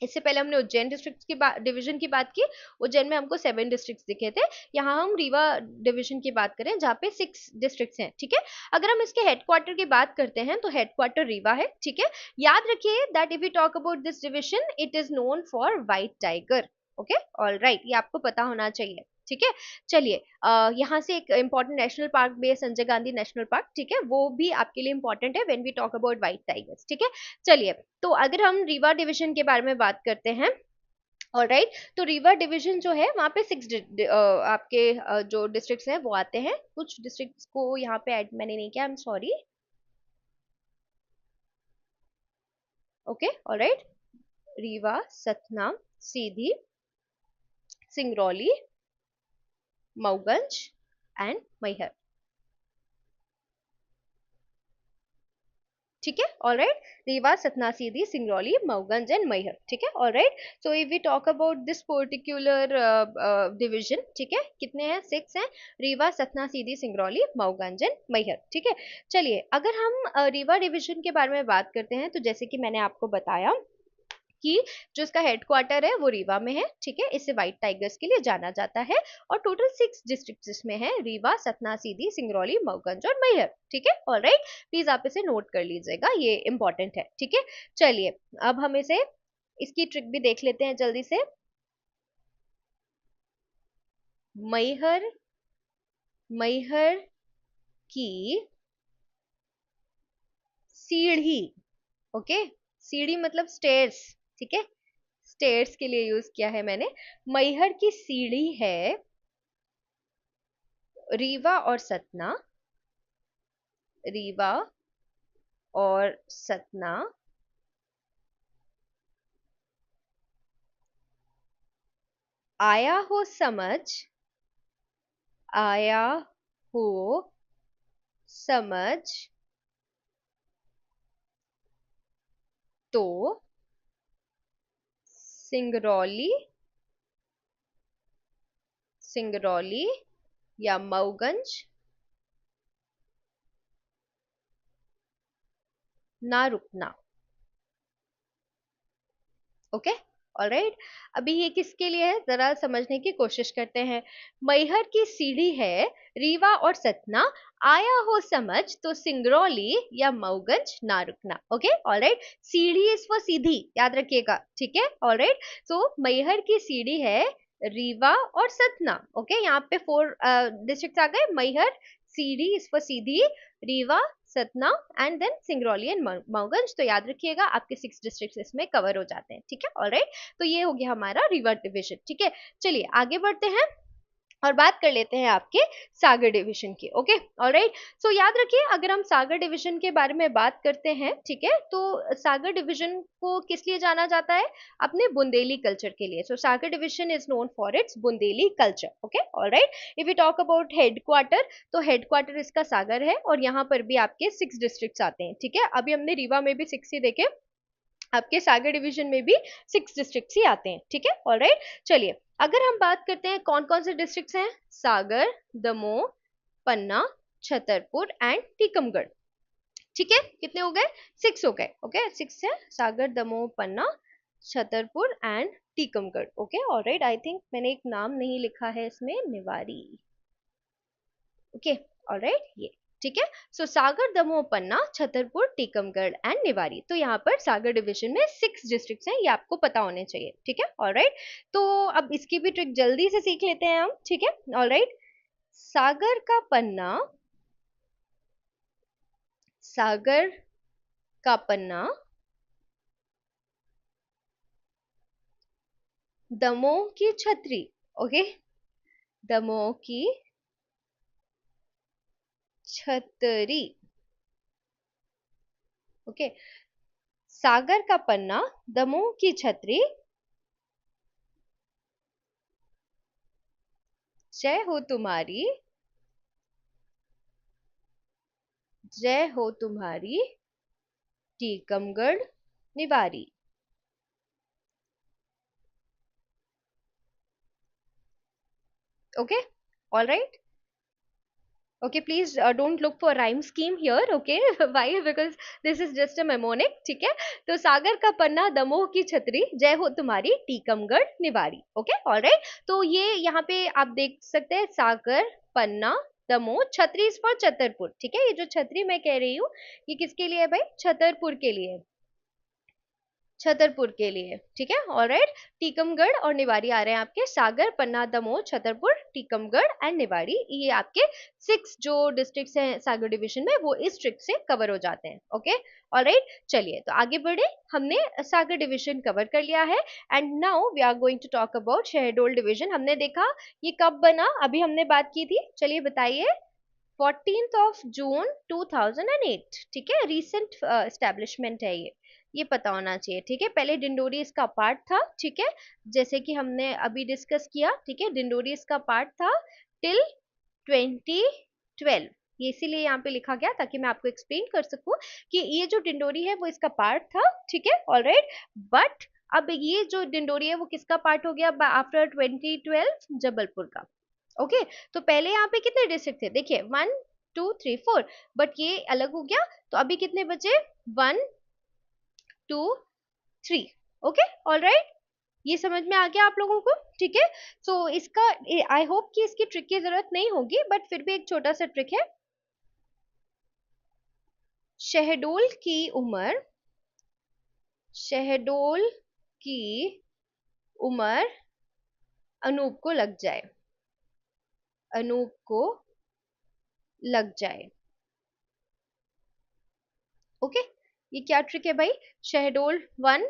इससे पहले हमने उज्जैन डिस्ट्रिक्ट की डिवीजन की बात की, उज्जैन में हमको 7 डिस्ट्रिक्ट्स दिखे थे। यहाँ हम रीवा डिवीजन की बात करें, जहाँ पे 6 डिस्ट्रिक्ट्स हैं, ठीक है। अगर हम इसके हेडक्वार्टर की बात करते हैं, तो हेडक्वार्टर रीवा है, ठीक है। याद रखिए that if you talk about this division, it is known for white tiger. Okay, all right, ये आपको पता होना चाहिए, ठीक है। चलिए, यहाँ से एक इंपॉर्टेंट नेशनल पार्क भी है, संजय गांधी नेशनल पार्क, ठीक है, वो भी आपके लिए इंपॉर्टेंट है when we talk about white tigers, ठीक है। चलिए, तो अगर हम रीवा डिवीजन के बारे में बात करते हैं, ऑलराइट, तो रीवा डिवीजन जो है वहाँ पे 6 आपके जो डिस्ट्रिक्ट्स हैं वो आते हैं। कुछ डिस्ट्रिक्ट्स को यहाँ पे ऐड मैंने नहीं किया, I am sorry. Okay, alright, Rewa, Satna, Sidhi, Singrauli, Mauganj and Maihar, ठीक है। ऑलराइट, रीवा, सतना, सीधी, सिंगरौली, मऊगंज एंड मैहर, ठीक है। Alright, so if we talk about this particular division, ठीक है, कितने हैं? 6 हैं, रीवा, सतना, सीधी, सिंगरौली, मऊगंज एंड मैहर, ठीक है। चलिए, अगर हम रीवा डिवीजन के बारे में बात करते हैं, तो जैसे कि मैंने आपको बताया कि जो इसका हेडक्वार्टर है वो रीवा में है, ठीक है, इसे व्हाइट टाइगर्स के लिए जाना जाता है। और टोटल 6 डिस्ट्रिक्ट इसमें है, रीवा, सतना, सीधी, सिंगरौली, मऊगंज और मैहर, ठीक है। ऑलराइट, प्लीज आप इसे नोट कर लीजिएगा, ये इंपॉर्टेंट है, ठीक है। चलिए, अब हम इसे इसकी ट्रिक भी देख लेते हैं जल्दी से। मैहर मैहर की सीढ़ी, ओके, सीढ़ी मतलब स्टेयर्स, ठीक है, स्टेयर्स के लिए यूज किया है मैंने। मैहर की सीढ़ी है रीवा और सतना, रीवा और सतना, आया हो समझ, आया हो समझ तो सिंगरौली सिंगरौली या मऊगंज ना रुकना। Okay, alright. अभी ये किसके लिए है, जरा समझने की कोशिश करते हैं। मैहर की सीढ़ी है, रीवा और सतना, आया हो समझ तो सिंगरौली या मऊगंज ना रुकना। ओके ऑलराइट, सीढ़ी इज फॉर सीधी, याद रखिएगा, ठीक है ऑलराइट। सो मैहर की सीढ़ी है, रीवा और सतना। ओके, यहाँ पे 4 डिस्ट्रिक्ट आ गए। मैहर, सीढ़ी is for Sidhi, Rewa, Satna and then Singrauli and Mauganj. तो याद रखिएगा आपके 6 डिस्ट्रिक्ट इसमें कवर हो जाते हैं, ठीक है ऑलराइट। तो ये हो गया हमारा रिवर डिवीजन, ठीक है। चलिए आगे बढ़ते हैं और बात कर लेते हैं आपके सागर डिवीजन की। ओके ऑलराइट, सो याद रखिए अगर हम सागर डिवीजन के बारे में बात करते हैं, ठीक है, तो सागर डिवीजन को किस लिए जाना जाता है, अपने बुंदेली कल्चर के लिए। So Sagar division is known for its Bundeli culture. Okay alright, if you talk about headquarter, तो हेडक्वार्टर इसका सागर है और यहाँ पर भी आपके 6 डिस्ट्रिक्ट आते हैं, ठीक है। अभी हमने रीवा में भी 6 ही देखे, आपके सागर डिवीजन में भी 6 डिस्ट्रिक्ट ही आते हैं, ठीक है ऑलराइट। चलिए अगर हम बात करते हैं कौन कौन से डिस्ट्रिक्ट्स हैं, सागर, दमोह, पन्ना, छतरपुर एंड टीकमगढ़, ठीक है। कितने हो गए, 6 हो गए। ओके 6 है, Sagar, Damoh, Panna, Chhatarpur and Tikamgarh. Okay alright, I think मैंने एक नाम नहीं लिखा है इसमें, निवारी। ओके ऑलराइट, ये ठीक है। सो सागर, दमोह, पन्ना, छतरपुर, टीकमगढ़ एंड निवारी। तो यहाँ पर सागर डिवीजन में 6 डिस्ट्रिक्ट्स हैं, ये आपको पता होने चाहिए, ठीक है ऑलराइट। तो अब इसकी भी ट्रिक जल्दी से सीख लेते हैं हम, ठीक है ऑलराइट। सागर का पन्ना, सागर का पन्ना, दमोह की छतरी। ओके, दमोह की छतरी। ओके, सागर का पन्ना, दमोह की छतरी, जय हो तुम्हारी, जय हो तुम्हारी, टीकमगढ़ निवारी। Okay, all right. Okay, please don't look for rhyme scheme here. Okay, why? Because this is just a mnemonic. ठीक है, तो सागर का पन्ना, दमोह की छतरी, जय हो तुम्हारी, टीकमगढ़ निवारी। ओके ऑल राइट, तो ये यहाँ पे आप देख सकते हैं, सागर, पन्ना, दमोह, छतरी इज फॉर छतरपुर, ठीक है। ये जो छतरी मैं कह रही हूँ ये किसके लिए है भाई, छतरपुर के लिए, छतरपुर के लिए, ठीक है ऑलराइट। टीकमगढ़ और निवारी आ रहे हैं आपके, सागर, पन्ना, दमोह, छतरपुर, टीकमगढ़ एंड निवारी, ये आपके 6 जो डिस्ट्रिक्ट्स हैं सागर डिवीजन में, वो इस ट्रिक से कवर हो जाते हैं। ओके ऑलराइट, चलिए तो आगे बढ़े, हमने सागर डिवीजन कवर कर लिया है and now we are going to talk about Shahdol division. हमने देखा ये कब बना, अभी हमने बात की थी, चलिए बताइए। 14th ऑफ जून 2008, ठीक है, रिसेंट एस्टेब्लिशमेंट है ये पता होना चाहिए, ठीक है। पहले डिंडोरी इसका पार्ट था, ठीक है, जैसे कि हमने अभी डिस्कस किया, ठीक है, डिंडोरी इसका पार्ट था टिल 2012, ये इसीलिए यहाँ पे लिखा गया ताकि मैं आपको एक्सप्लेन कर सकूं कि ये जो डिंडोरी है वो इसका पार्ट था, ठीक है ऑलराइट। बट अब ये जो डिंडोरी है वो किसका पार्ट हो गया आफ्टर 2012, जबलपुर का। ओके तो पहले यहाँ पे कितने डिस्ट्रिक्ट थे, देखिए 1 2 3 4, बट ये अलग हो गया, तो अभी कितने बचे, 1 2 3। ओके ऑलराइट, ये समझ में आ गया आप लोगों को, ठीक है। सो इसका आई होप कि इसकी ट्रिक की जरूरत नहीं होगी, बट फिर भी एक छोटा सा ट्रिक है। शहडोल की उम्र, शहडोल की उम्र अनूप को लग जाए, अनूप को लग जाए। ओके ये क्या ट्रिक है भाई, Shahdol 1,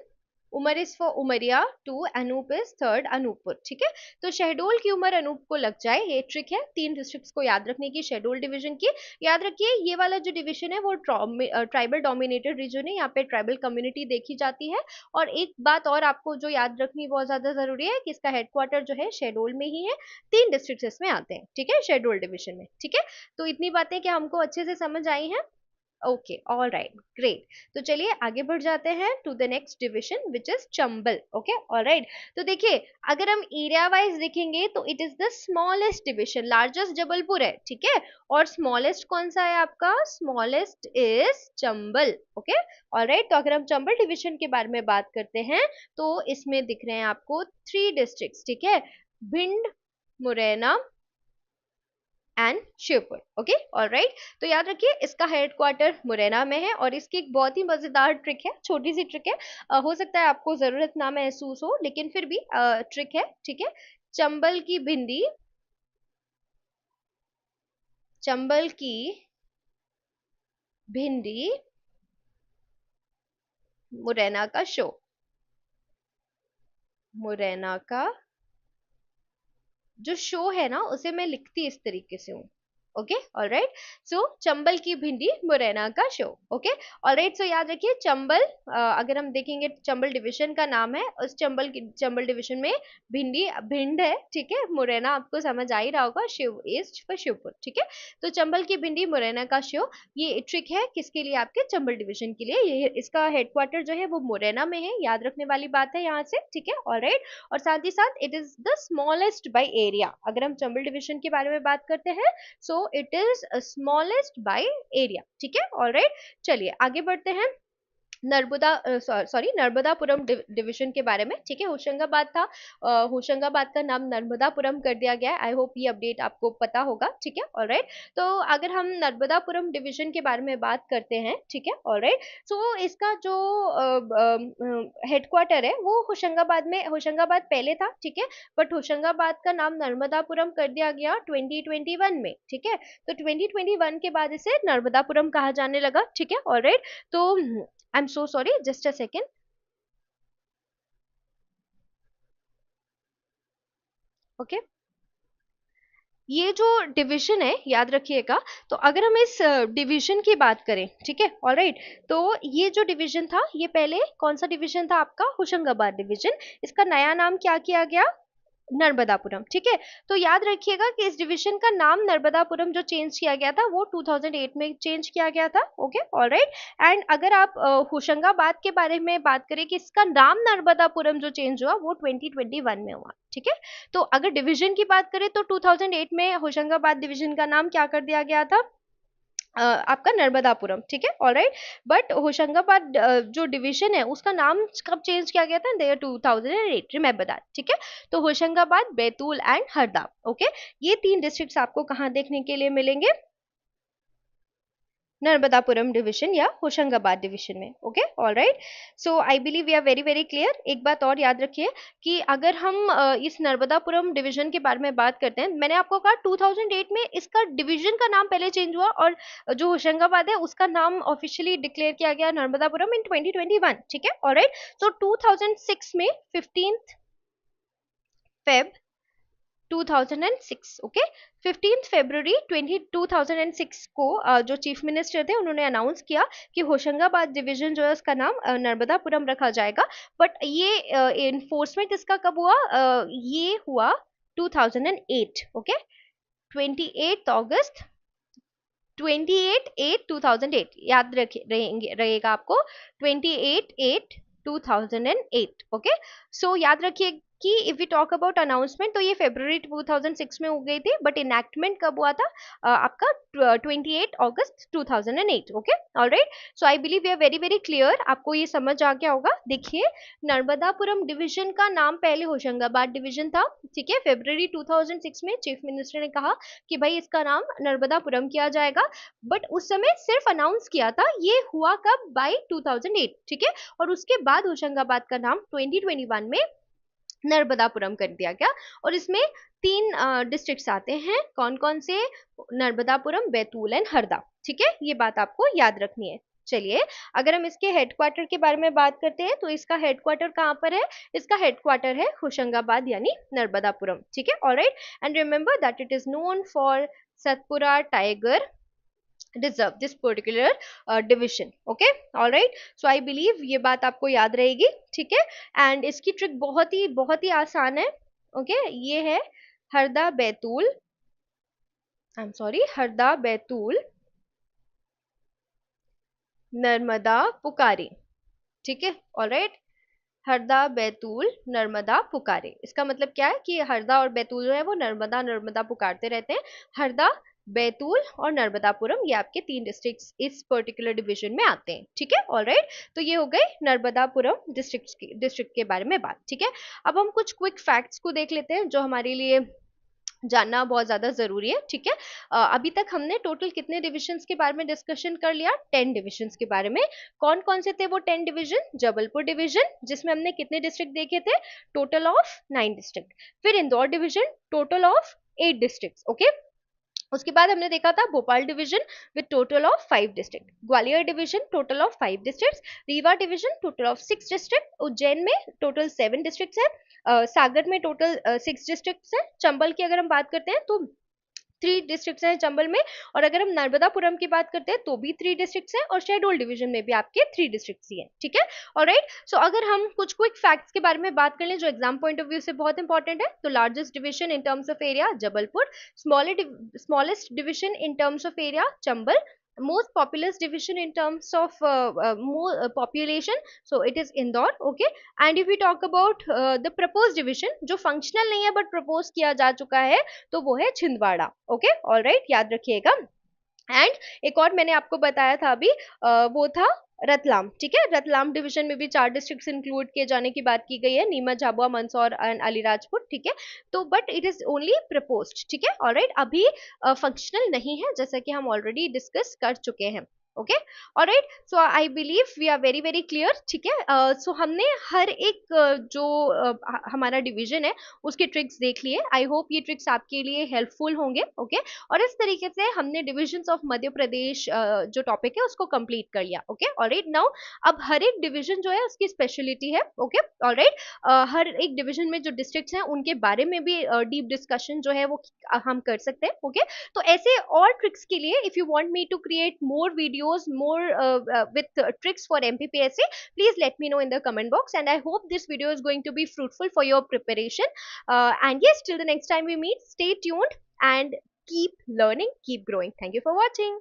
Umar is for Umaria, 2, Anup is 3rd Anuppur, ठीक है। तो शहडोल की उम्र अनूप को लग जाए, ये ट्रिक है 3 डिस्ट्रिक्ट्स को याद रखने की शहडोल डिवीजन की। याद रखिए ये वाला जो डिवीजन है वो ट्राइबल डोमिनेटेड रीजन है, यहाँ पे ट्राइबल कम्युनिटी देखी जाती है। और एक बात और आपको जो याद रखनी बहुत ज्यादा जरूरी है कि इसका हेडक्वार्टर जो है शहडोल में ही है, 3 डिस्ट्रिक्ट इसमें आते हैं, ठीक है, शहडोल डिवीजन में, ठीक है। तो इतनी बातें क्या हमको अच्छे से समझ आई हैं, ओके, ऑल राइट, ग्रेट। तो चलिए आगे बढ़ जाते हैं to the next division which is Chambal. Okay, all right. तो देखिए, अगर हम एरिया वाइज देखेंगे तो it is the smallest division, largest Jabalpur है, ठीक है, और स्मॉलेस्ट कौन सा है आपका, smallest is Chambal. Okay, all right. तो अगर हम चंबल डिविजन के बारे में बात करते हैं तो इसमें दिख रहे हैं आपको 3 डिस्ट्रिक्ट, ठीक है, Bhind, Morena and Shivpur. Okay, alright. तो याद रखिए इसका हेडक्वार्टर मुरैना में है और इसकी एक बहुत ही मजेदार ट्रिक है, छोटी सी ट्रिक है, हो सकता है आपको जरूरत ना महसूस हो लेकिन फिर भी ट्रिक है, ठीक है। चंबल की भिंडी, चंबल की भिंडी मुरैना का शो, मुरैना का जो शो है ना उसे मैं लिखती इस तरीके से हूँ। Okay, alright. सो चंबल की भिंडी मुरैना का शो। Okay, alright. सो याद रखिए चंबल, अगर हम देखेंगे चंबल डिवीजन का नाम है, उस चंबल डिवीजन में भिंडी भिंड है, ठीक है, मुरैना आपको समझ आ ही रहा होगा, शिव इज फॉर शिवपुर, ठीक है। तो चंबल की भिंडी मुरैना का शो, ये ट्रिक है किसके लिए, आपके चंबल डिवीजन के लिए। ये इसका हेडक्वार्टर जो है वो मुरैना में है, याद रखने वाली बात है यहाँ से, ठीक है, ऑलराइट। और साथ ही साथ it is the smallest by area, अगर हम चंबल डिवीजन के बारे में बात करते हैं so it is smallest by area, ठीक है, ऑलराइट। चलिए आगे बढ़ते हैं नर्मदा, सॉरी नर्मदापुरम डिवीजन के बारे में, ठीक है। होशंगाबाद था, होशंगाबाद का नाम नर्मदापुरम कर दिया गया है। आई होप ये अपडेट आपको पता होगा, ठीक है, ऑलराइट। तो अगर हम नर्मदापुरम डिवीजन के बारे में बात करते हैं, ठीक है, ऑलराइट। सो इसका जो हेडक्वार्टर है वो होशंगाबाद में, होशंगाबाद पहले था, ठीक है, बट होशंगाबाद का नाम नर्मदापुरम कर दिया गया 2021 में, ठीक है। तो 2021 के बाद इसे नर्मदापुरम कहा जाने लगा, ठीक है, ऑलराइट। तो I'm so sorry, just a second. Okay, ये जो डिवीजन है याद रखिएगा, तो अगर हम इस डिवीजन की बात करें, ठीक है, ऑलराइट। तो ये जो डिवीजन था ये पहले कौन सा डिवीजन था आपका, होशंगाबाद डिवीजन। इसका नया नाम क्या किया गया, नर्मदापुरम, ठीक है। तो याद रखिएगा कि इस डिवीजन का नाम नर्मदापुरम जो चेंज किया गया था वो 2008 में चेंज किया गया था। Okay, alright. एंड अगर आप होशंगाबाद के बारे में बात करें कि इसका नाम नर्मदापुरम जो चेंज हुआ वो 2021 में हुआ, ठीक है। तो अगर डिवीजन की बात करें तो 2008 में होशंगाबाद डिवीजन का नाम क्या कर दिया गया था, आपका नर्मदापुरम, ठीक है, ऑलराइट। बट होशंगाबाद जो डिवीजन है उसका नाम कब चेंज किया गया था, इन 2008, रिमेंबर दैट, ठीक है। तो होशंगाबाद, बैतूल एंड हरदा, ओके, ये 3 डिस्ट्रिक्ट्स आपको कहाँ देखने के लिए मिलेंगे, नर्मदापुरम डिवीजन या होशंगाबाद डिवीजन में। Okay, alright. So I believe we are very very clear. एक बात और याद रखिए कि अगर हम इस नर्मदापुरम डिवीजन के बारे में बात करते हैं, मैंने आपको कहा 2008 में इसका डिवीजन का नाम पहले चेंज हुआ और जो होशंगाबाद है उसका नाम ऑफिशियली डिक्लेयर किया गया नर्मदापुरम इन 2021, ठीक है, ऑलराइट। सो 2006 में 15 फेब 2006, ओके, 15 फरवरी 2006 को जो चीफ मिनिस्टर थे उन्होंने अनाउंस किया कि होशंगाबाद डिवीजन जो है उसका नाम नर्मदापुरम रखा जाएगा। बट ये इन्फोर्समेंट इसका कब हुआ, ये हुआ 2008, ओके, 28 अगस्त 28/8/2008, याद रहेगा आपको, 28/8/2008, ओके। सो याद रखिए कि if we talk about announcement तो ये फरवरी 2006 में हो गई थी, बट इनैक्टमेंट कब हुआ था, आपका 28 अगस्त 2008, okay, alright. So I believe we are very very clear, आपको ये समझ आ गया होगा। देखिए नर्मदापुरम डिवीजन का नाम पहले होशंगाबाद डिवीजन था, ठीक है, फरवरी 2006 में चीफ मिनिस्टर ने कहा कि भाई इसका नाम नर्मदापुरम किया जाएगा, बट उस समय सिर्फ अनाउंस किया था, ये हुआ कब, बाय 2008, ठीक है। और उसके बाद होशंगाबाद का नाम 2021 में नर्मदापुरम कर दिया गया और इसमें 3 डिस्ट्रिक्ट्स आते हैं, कौन कौन से, नर्मदापुरम, बैतूल एंड हरदा, ठीक है, ये बात आपको याद रखनी है। चलिए अगर हम इसके हेडक्वार्टर के बारे में बात करते हैं तो इसका हेडक्वार्टर कहाँ पर है, इसका हेडक्वार्टर है होशंगाबाद यानी नर्मदापुरम, ठीक है, alright. And remember that it is known for Satpura tiger reserve, this particular division, okay, alright. So I believe ये बात आपको याद रहेगी, ठीक है। एंड इसकी ट्रिक बहुत ही आसान है, ओके, ये है Harda Betul, I am sorry, Harda Betul Narmada पुकारी, ठीक है, ऑलराइट। हरदा बैतूल नर्मदा पुकारे, इसका मतलब क्या है कि हरदा और बैतूल जो है वो नर्मदा नर्मदा पुकारते रहते हैं। हरदा, बैतूल और नर्मदापुरम, ये आपके 3 डिस्ट्रिक्ट्स इस पर्टिकुलर डिवीजन में आते हैं, ठीक है, ऑलराइट। तो ये हो गए नर्मदापुरम डिस्ट्रिक्ट के बारे में बात, ठीक है। अब हम कुछ क्विक फैक्ट्स को देख लेते हैं जो हमारे लिए जानना बहुत ज्यादा जरूरी है, ठीक है। अभी तक हमने टोटल कितने डिविजन्स के बारे में डिस्कशन कर लिया? 10 डिविजन्स के बारे में। कौन कौन से थे वो 10 डिविजन? जबलपुर डिवीजन, जिसमें हमने कितने डिस्ट्रिक्ट देखे थे? Total of 9 district. फिर Indore division, total of 8 district, okay. उसके बाद हमने देखा था Bhopal division with total of 5 district, Gwalior division total of 5 district, Rewa division total of 6 district, Ujjain में टोटल 7 डिस्ट्रिक्ट है, सागर में टोटल 6 डिस्ट्रिक्ट है, चंबल की अगर हम बात करते हैं तो 3 डिस्ट्रिक्ट हैं चंबल में, और अगर हम नर्मदापुरम की बात करते हैं तो भी 3 डिस्ट्रिक्ट हैं, और शहडोल डिवीजन में भी आपके 3 डिस्ट्रिक्ट ही हैं, ठीक है, ऑलराइट। सो अगर हम कुछ क्विक फैक्ट्स के बारे में बात कर लें जो एग्जाम पॉइंट ऑफ व्यू से बहुत इंपॉर्टेंट है, तो largest division in terms of area Jabalpur, smallest division in terms of area Chambal, most populous division in terms of more population, so it is Indore, okay। and if we talk about the proposed division जो functional नहीं है but propose किया जा चुका है, तो वो है छिंदवाड़ा, ओके, ऑलराइट, याद रखिएगा। एंड एक और मैंने आपको बताया था अभी, वो था रतलाम, ठीक है। रतलाम डिवीजन में भी 4 डिस्ट्रिक्ट्स इंक्लूड किए जाने की बात की गई है, नीमच, झाबुआ, मंदसौर एंड अलीराजपुर, ठीक है। तो but it is only proposed, ठीक है, ऑलराइट, अभी फंक्शनल नहीं है, जैसा कि हम ऑलरेडी डिस्कस कर चुके हैं, okay, alright. So I believe we are very very clear, ठीक है। सो हमने हर एक जो हमारा डिवीजन है उसके ट्रिक्स देख लिए। आई होप ये ट्रिक्स आपके लिए हेल्पफुल होंगे, ओके। और इस तरीके से हमने डिविजन्स ऑफ मध्य प्रदेश जो टॉपिक है उसको कंप्लीट कर लिया, ओके, ऑलराइट। नाउ अब हर एक डिवीजन जो है उसकी स्पेशलिटी है, ओके, ऑलराइट। हर एक डिवीजन में जो डिस्ट्रिक्ट्स हैं उनके बारे में भी डीप डिस्कशन जो है वो हम कर सकते हैं, ओके। तो ऐसे और ट्रिक्स के लिए if you want me to create more videos, more with tricks for MPPSC, please let me know in the comment box, and I hope this video is going to be fruitful for your preparation. And yes, till the next time we meet, stay tuned and keep learning, keep growing. Thank you for watching.